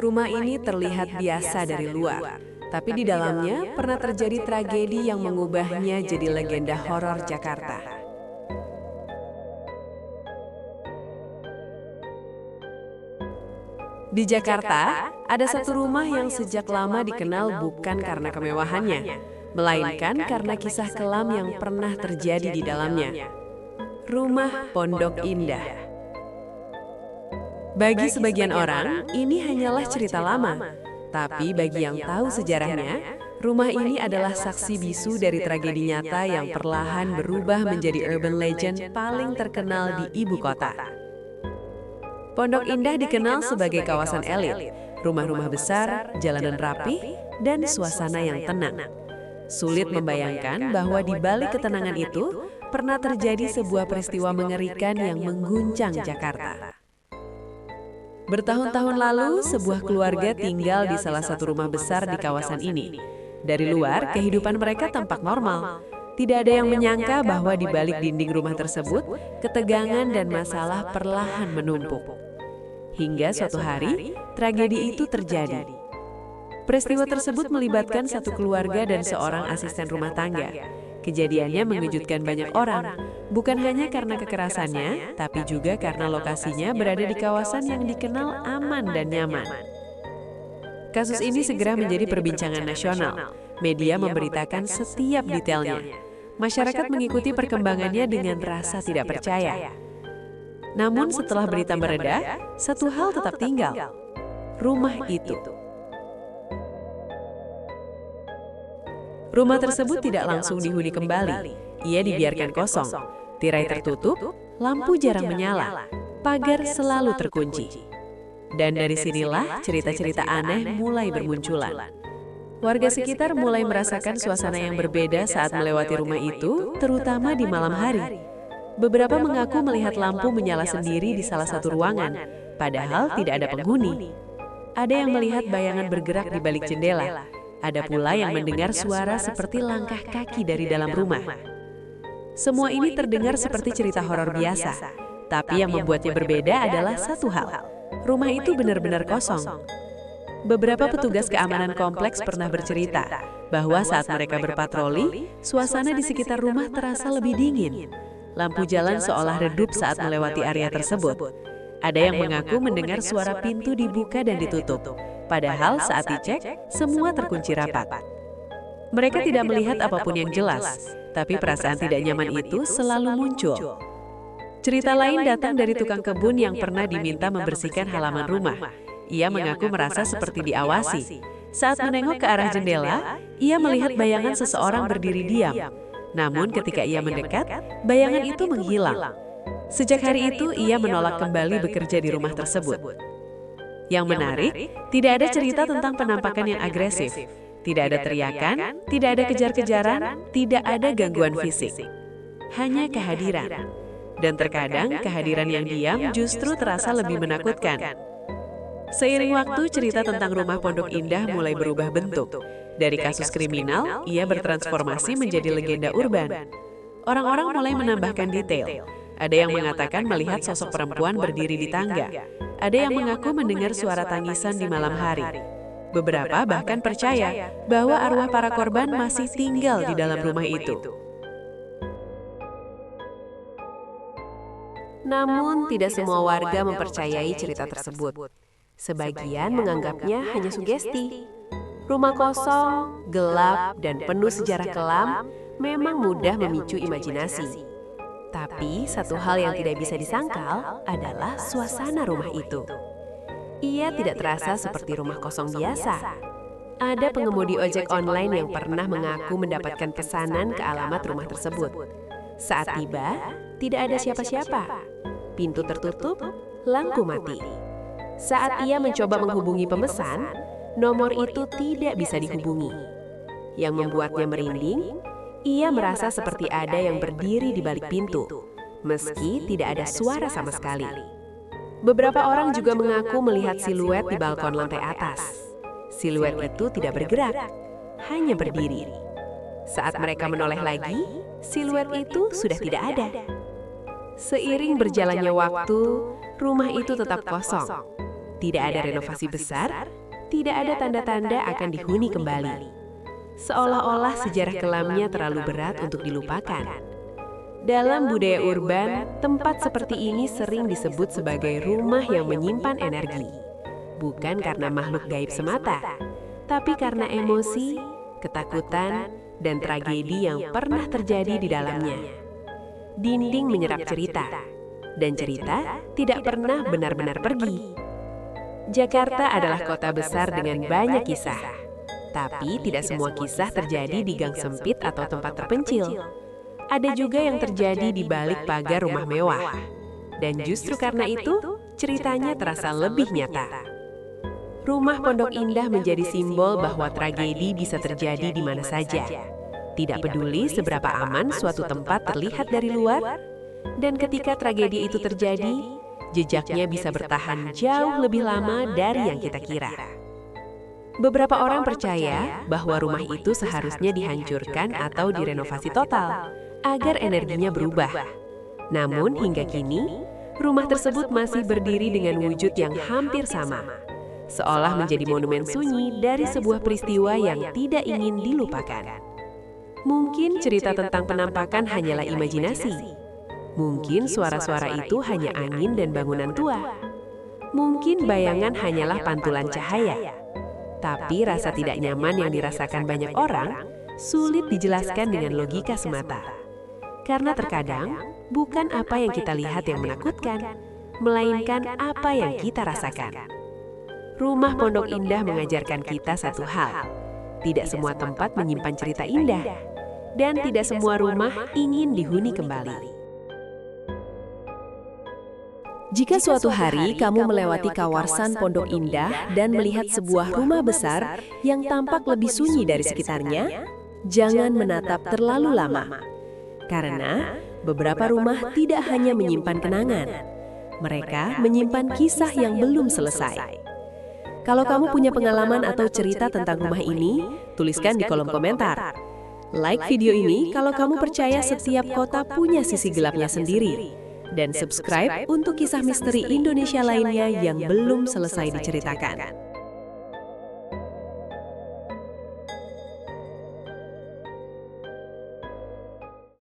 Rumah ini terlihat biasa dari luar, tapi di dalamnya pernah terjadi tragedi yang mengubahnya jadi legenda horor Jakarta. Di Jakarta, ada satu rumah yang sejak lama dikenal bukan karena kemewahannya, melainkan karena kisah kelam yang pernah terjadi di dalamnya. Rumah Pondok Indah. Bagi sebagian orang, ini hanyalah cerita lama. Tapi bagi yang tahu sejarahnya, rumah ini adalah saksi bisu dari tragedi nyata yang perlahan berubah menjadi urban legend paling terkenal di ibu kota. Pondok Indah dikenal sebagai kawasan elit, rumah-rumah besar, jalanan rapi, dan suasana yang tenang. Sulit membayangkan bahwa di balik ketenangan itu pernah terjadi sebuah peristiwa mengerikan yang mengguncang Jakarta. Bertahun-tahun lalu, sebuah keluarga tinggal di salah satu rumah besar di kawasan ini. Dari luar, kehidupan mereka tampak normal. Tidak ada yang menyangka bahwa di balik dinding rumah tersebut, ketegangan dan masalah perlahan menumpuk. Hingga suatu hari, tragedi itu terjadi. Peristiwa tersebut melibatkan satu keluarga dan seorang asisten rumah tangga. Kejadiannya mengejutkan banyak orang, bukan hanya karena kekerasannya, tapi juga karena lokasinya berada di kawasan yang dikenal aman dan nyaman. Kasus ini segera menjadi perbincangan nasional. Media memberitakan setiap detailnya. Masyarakat mengikuti perkembangannya dengan rasa tidak percaya. Namun setelah berita mereda, satu hal tetap tinggal. Rumah itu. Rumah tersebut tidak langsung dihuni kembali. Ia dibiarkan kosong. Tirai tertutup, lampu jarang menyala, pagar selalu terkunci. Dan dari sinilah cerita-cerita aneh mulai bermunculan. Warga sekitar mulai merasakan suasana yang berbeda saat melewati rumah itu, terutama di malam hari. Beberapa mengaku melihat lampu menyala sendiri di salah satu ruangan, padahal tidak ada penghuni. Ada yang melihat bayangan bergerak di balik jendela. Ada pula yang mendengar suara seperti langkah kaki dari dalam rumah. Semua ini terdengar seperti cerita horor biasa, tapi yang membuatnya berbeda adalah satu hal. Rumah itu benar-benar kosong. Beberapa petugas keamanan kompleks pernah bercerita bahwa saat mereka berpatroli, suasana di sekitar rumah terasa lebih dingin. Lampu jalan seolah redup saat melewati area tersebut. Ada yang mengaku mendengar suara pintu dibuka dan ditutup. Padahal saat dicek, semua terkunci rapat. Mereka tidak melihat apapun yang jelas, tapi perasaan tidak nyaman itu selalu muncul. Cerita lain datang dari tukang kebun yang pernah diminta membersihkan halaman rumah. Ia mengaku merasa seperti diawasi. Saat menengok ke arah jendela, ia melihat bayangan seseorang berdiri diam. Namun ketika ia mendekat, bayangan itu menghilang. Sejak hari itu, ia menolak kembali bekerja di rumah tersebut. Yang menarik, tidak ada cerita tentang penampakan yang agresif. Tidak ada teriakan, tidak ada kejar-kejaran, tidak ada gangguan fisik. Hanya kehadiran. Dan terkadang kehadiran yang diam justru terasa lebih menakutkan. Seiring waktu, cerita tentang rumah Pondok Indah mulai berubah bentuk. Dari kasus kriminal, ia bertransformasi menjadi legenda urban. Orang-orang mulai menambahkan detail. Ada yang mengatakan melihat sosok perempuan berdiri di tangga. Ada yang mengaku mendengar suara tangisan di malam hari. Beberapa bahkan percaya bahwa arwah para korban masih tinggal di dalam rumah itu. Namun, tidak semua warga mempercayai cerita tersebut. Sebagian menganggapnya hanya sugesti. Rumah kosong, gelap, dan penuh sejarah kelam memang mudah memicu imajinasi. Tapi satu hal yang tidak bisa disangkal adalah suasana rumah itu. Ia tidak terasa seperti rumah kosong biasa. Ada pengemudi ojek online yang pernah mengaku mendapatkan pesanan ke alamat rumah tersebut. Saat tiba, tidak ada siapa-siapa. Pintu tertutup, lampu mati. Saat ia mencoba menghubungi pemesan, nomor itu tidak bisa dihubungi. Yang membuatnya merinding, ia merasa seperti ada yang berdiri di balik pintu, meski tidak ada suara sama sekali. Beberapa orang juga mengaku melihat siluet di balkon lantai atas. Siluet itu tidak bergerak, hanya berdiri. Saat mereka menoleh lagi, siluet itu sudah tidak ada. Seiring berjalannya waktu, rumah itu tetap kosong. Tidak ada renovasi besar, tidak ada tanda-tanda akan dihuni kembali. Seolah-olah sejarah kelamnya terlalu berat untuk dilupakan. Dalam budaya urban, tempat seperti ini sering disebut sebagai rumah yang menyimpan energi. Bukan karena makhluk gaib semata, tapi karena emosi, ketakutan, dan tragedi yang pernah terjadi di dalamnya. Dinding menyerap cerita, dan cerita tidak pernah benar-benar pergi. Jakarta adalah kota besar dengan banyak kisah, tapi tidak semua kisah terjadi di gang sempit atau tempat terpencil. Ada juga yang terjadi di balik pagar rumah mewah, dan justru karena itu ceritanya terasa lebih nyata. Rumah Pondok Indah menjadi simbol bahwa tragedi bisa terjadi di mana saja. Tidak peduli seberapa aman suatu tempat terlihat dari luar, dan ketika tragedi itu terjadi, jejaknya bisa bertahan jauh lebih lama dari yang kita kira. Beberapa orang percaya bahwa rumah itu seharusnya dihancurkan atau direnovasi total agar energinya berubah. Namun hingga kini, rumah tersebut masih berdiri dengan wujud yang hampir sama, seolah menjadi monumen sunyi dari sebuah peristiwa yang tidak ingin dilupakan. Mungkin cerita tentang penampakan hanyalah imajinasi. Mungkin suara-suara itu hanya angin dan bangunan tua. Mungkin bayangan hanyalah pantulan cahaya. Tapi rasa tidak nyaman yang dirasakan banyak orang sulit dijelaskan dengan logika semata. Karena terkadang bukan apa yang kita lihat yang menakutkan, melainkan apa yang kita rasakan. Rumah Pondok Indah mengajarkan kita satu hal. Tidak semua tempat menyimpan cerita indah, dan tidak semua rumah ingin dihuni kembali. Jika suatu hari kamu melewati kawasan Pondok Indah dan melihat sebuah rumah besar yang tampak lebih sunyi dari sekitarnya, jangan menatap terlalu lama. Karena beberapa rumah tidak hanya menyimpan kenangan, mereka menyimpan kisah yang belum selesai. Kalau kamu punya pengalaman atau cerita tentang rumah ini, tuliskan di kolom komentar. Like video ini kalau kamu percaya setiap kota punya sisi gelapnya sendiri. Dan subscribe untuk kisah misteri Indonesia lainnya yang belum selesai diceritakan.